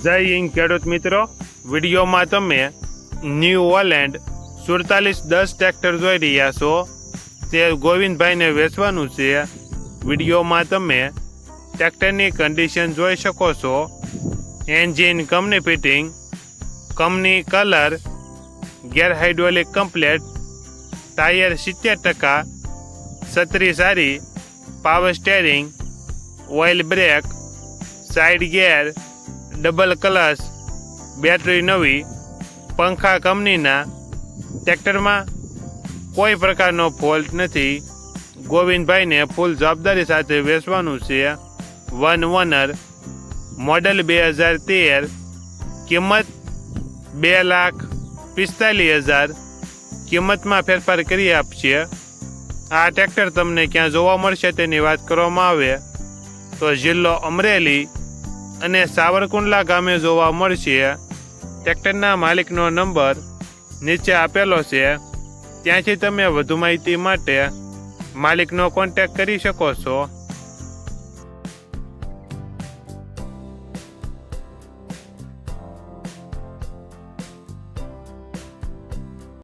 જય હિન્દ ખેડૂત મિત્રો, વિડીયોમાં તમે ન્યૂ હોલેન્ડ 4710 ટ્રેક્ટર જોઈ રહ્યા છો. તે ગોવિંદભાઈને વેચવાનું છે. વિડીયોમાં તમે ટ્રેક્ટરની કન્ડિશન જોઈ શકો છો. Engine company fitting, company colour, gear hydraulic complete, tyre 70%, છત્રી સારી, power steering, oil brake, side gear, double clutch, battery નવી, પંખા કંપનીના. ટ્રેક્ટરમાં કોઈ પ્રકારનો ફોલ્ટ નથી. ગોવિંદભાઈને ફૂલ જવાબદારી સાથે વેચવાનું છે. 1 ઓનર, મોડલ 2013, કિંમત 2,45,000. કિંમતમાં ફેરફાર કરી આપશે. આ ટ્રેક્ટર તમને ક્યાં જોવા મળશે તેની વાત કરવામાં આવે તો જિલ્લો અમરેલી અને સાવરકુંડલા ગામે જોવા મળશે. ટ્રેક્ટરના માલિકનો નંબર નીચે આપેલો છે. ત્યાંથી તમે વધુ માહિતી માટે માલિકનો કોન્ટેક્ટ કરી શકો છો.